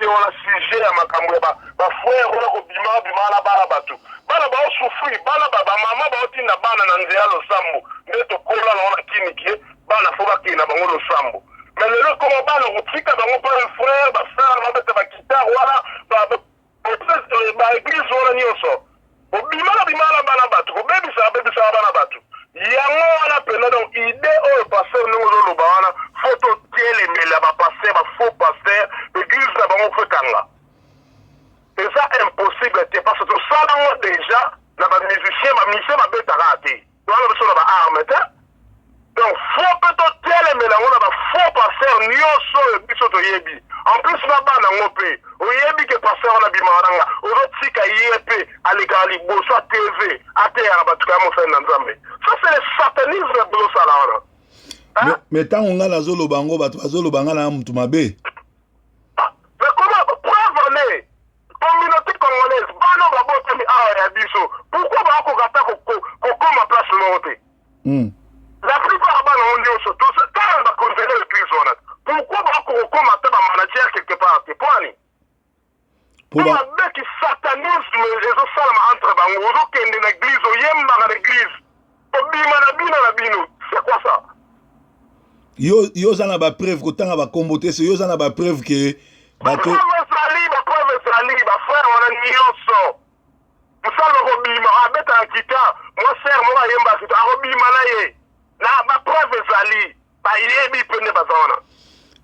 on a sujet à makambo ba frère on a ko bima la bala batu bala ba souffrir bala ba mama ba otinda bana na nzela lo sambo ndeto kola na ona kiniki bana fo ba kina bango lo sambo mais le comment bana ko tika bango pa frère ba frère ba beta ba kita wala ba église wala nyoso bima la bana batu ko bebi sa bana batu yango wana pena donc idée oyo pasteur ndenge ozoloba wana fo totelemela bapasteur bafaux pasteur église na bango fo ekanga eza impossible te parce que tosala yango déjà na bamusicien babetaka te wana biso na baarme te donc fo mpe totelemela yango na bafaux pasteur nyonso oyo biso toyebi en plus na bana yango mpe oyebi ke pasteur wana bimaka nanga ozotika ye mpe alekaka liboso a tv ateyaka bato kaya mosali na nzambe ça c'est le satanisme bozosala wana mais ntango nga nazoloba yango bato bazoloba nga na mutu mabe mais comment preuve ne communauté congolaise bano babotami awa ya biso pourquoi bakoka ta kokoma place moko te la plupart bana ngo nyonso tala bakonzele l'église wana pourquoi bakokokoma ta bamanager quelque part te poani mabeki satanisme ezosalama entre bango ozokende na église oyembaka na église obima na bino c'est quoi ça yo za na bapreuve kotanga bakombo te se yo za na bapreuve ke bato bapreuve ezali bafrère wana nyonso mosala kobima abetaka kita mwa ser moko ayemba kita akobima na ye na bapreuve ezali bayebi pene baza wana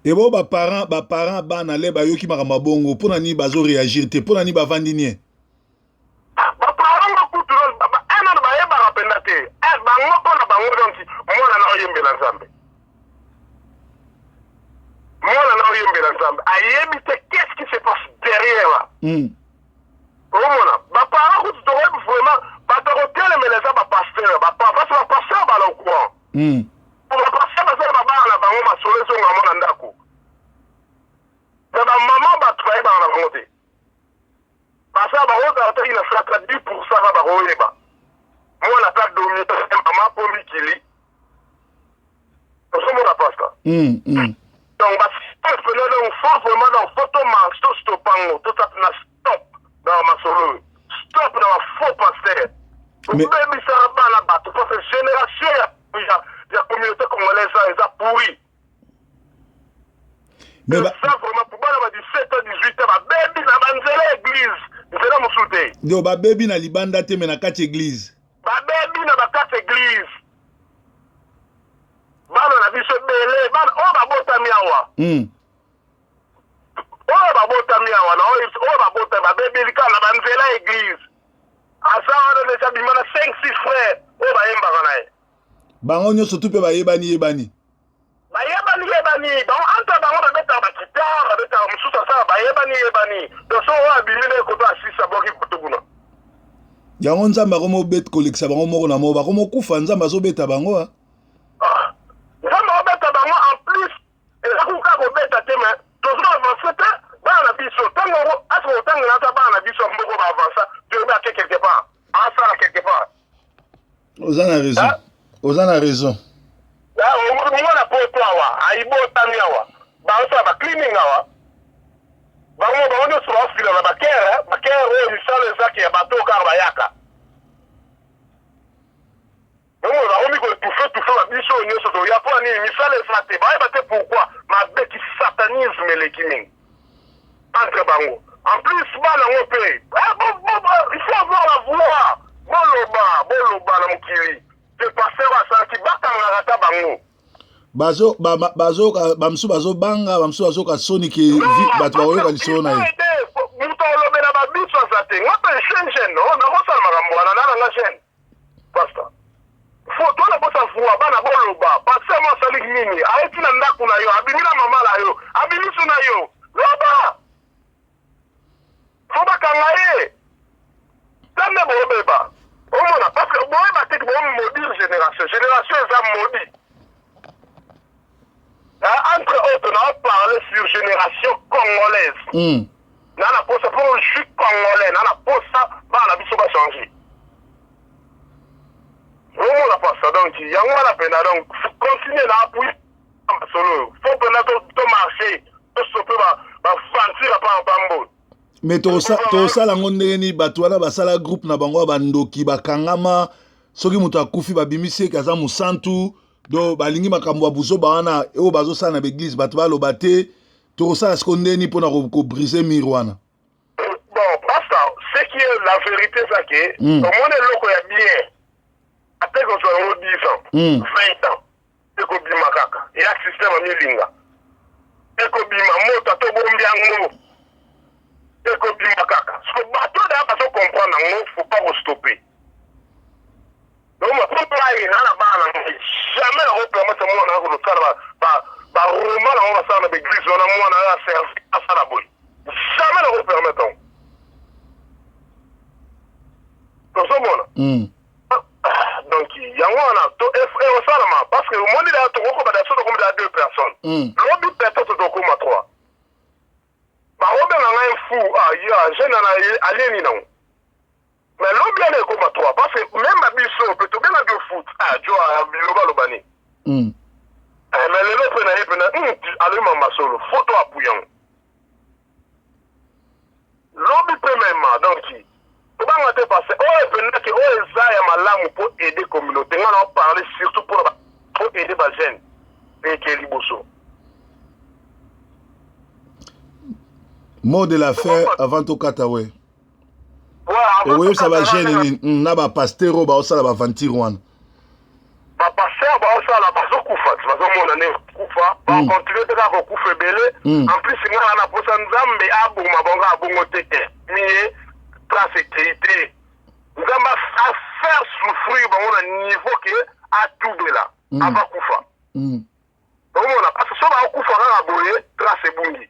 ebo baparent bana le bayoki makambo bongo mpona nini bazoreagir te mpona nini bavandi nie baparent bakutu ena bayebaka penda te bango mpona bango donti mwana na oyembela nzambe ayebi te qu'est-ce qui se passe derrière là omona baparent kutu tokoyebi vraiment bato kotelemela eza bapasteur parce que bapasteur bala au courant bapasteur bazala babana na bango masolo ezonga mona ndako na bamama bato bayebaka na bango te basa bakozala taki na fraka 10% ka bakoyeba mwana ta domi mama po mikili ozomona pasta donc basipena donc faut vraiment donc photo marche to stopango to tap na stop dans masolo stop na faux pasteur obebisaka bana bato parce que génération ya communauté congolaise eza pourri mais ça vraiment pour bana ba 17 ans 18 ans babebi na banzela église nzela mosusu te yo babebi na libanda te me na kati église babebi na bakati église bana na biso bele bana oyo babotami awa oyo babotami babebeli kaka na banzela église asa wana deja bima na 5-6 frère oyo bayembaka na ye bango nyonso tu mpe bayebani bango entre bango babetaka bakitare babetaka mosusu asala bayebani donc so oyo abimi na ekoto asisa boki koto kuna yango nzambe akoma obeta kolekisa bango moko na moko bakoma okufa nzambe azobeta bango nzambe obeta bango en plus ezakuka kobeta te me tozo avance te bana na biso ntango ase kotangela ata bana na biso mboko baavansa toyebi ake quelque part asala quelque part oza na raison mwana poto awa ayibotami awa baosala bacleaning awa bango nyonso baofila na bakere oyo misala ezaki ya bato kaka bayaka bongo bakomi koetufe babiso oyo nyonso toya mpona nini misala eza te bayeba te pourquoi mabeki satanisme eleki mingi entre bango en plus bana ngo mpe il faut avoir la voix boloba na mokili te pasteur asalaki bakangaka ta bango bamosusu bazobanga bamosusu bazoka soni ke bato bakoyoka lisolo na ye moto olobela babiso aza te nga mpe gene nakosala makambo wana nananga gene pasta fo tona bosa vuwa bana boloba pasteur mo asali nini ayeti na ndako na yo abimi na mama na yo abimisu na yo loba fo bakanga ye tande boobeba omona parce que boyeba teke bomodire génération eza modi entre autres on a parlé sur génération congolaise nana posa pour le jus congolais nana posa bana biso bachange omona pasa donc yango wana pena donc continuer na appui solo faut pena to marcher to stoper ba fancy tira pa pambo. Mais tosala ngo ndenge ni bato wana basala groupe na bango bandoki bakangama soki moto akufi babimisi eke aza mosantu do balingi makambo ya buzoba wana oyo bazosala na baeglise bato baloba te tokosala siko ndenge ni mpona kobrise mire wana. Bon, pasteur, ce qui est la vérité, c'est que au monde loko ya bien, après qu'on soit 10 ans, 20 ans, et qu'on bima kaka, et un système à milinga, et qu'on bima moto, to bombi ango, et qu'on bima kaka. Ce que bateau d'ailleurs, parce qu'on comprend, il ne faut pas vous stopper. Donc, on peut pas aller dans la barre, jamais la route, moi, c'est moi, on a le faire, bah, roman, on va faire dans l'église, on a moi, on a servi à ça la boule. Jamais la route permettant. Donc, il y a un parce que le monde est à 2 personnes. L'autre personne est à 3. Bah, on a un fou, il y a un jeune alien, non. Mais l'autre bien est comme 3. Parce que même ma biso, peut-être bien à 2 foot, tu as le bani. Mais l'autre est allez, maman, solo, photo appuyant. L'autre premièrement, donc, comment on passé? Oh, peut-être que oh, pour aider la communauté. On en parler surtout pour aider les jeunes. Et que les bossos. Mot de la fin avant tout Katawe. Et oui, ça va gêner. N'a pas pasteur ou ça va ventir one. Pas pasteur, ça la base kufa. Tu vas voir mon année kufa. On continue de faire kufa belé. En plus, il y a un poisson zambe abou ma bonga abou ngotete. Mais la sécurité. Nous allons faire souffrir au niveau que à tout là. Avant kufa. Donc on a parce que ça va kufa à boyer, trace bungi.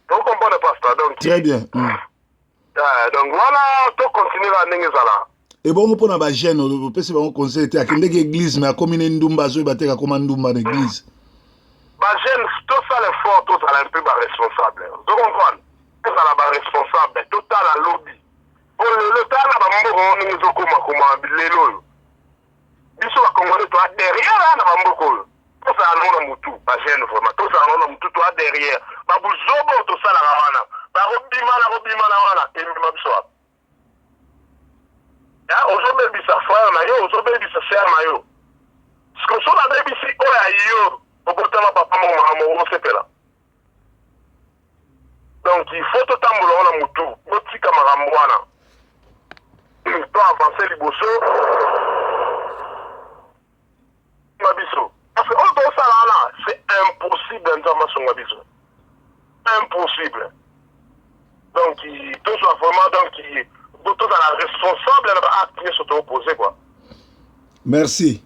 Donc on peut pas ça. Donc très bien. Donc voilà, tout continue à n'engagera. Et bon, pour na ba jeune, on peut se faire un conseil à kende église mais à comme une ndumba zo bateka comme ndumba l'église. Ba jeune, tout ça les fort, tout ça un peu responsable. Vous comprenez? Tout ça la responsable, tout ça la lobby. Pour le temps là ba mboko on nous comme lelo. Biso ba congolais toi derrière là ba mboko. Tout ça on a mutu, ba jeune vraiment, tout ça on a mutu toi derrière. Ba buzobo tout ça la wana. Ba robima la wana, et ma biso. Aujourd'hui, ça frère na yo, aujourd'hui, ça sert na yo. Ce que sur la baby, c'est yo, au bout de la papa, mon c'est là. Donc, il faut tout le temps la moutou, petit camarade, il doit avancer les bossos. Mabiso. Parce que, on ça là, c'est impossible d'intervention, Mabiso. Impossible. Donc, tout soit vraiment, donc, tout à la responsable, elle va appuyer sur ton opposé, quoi. Merci.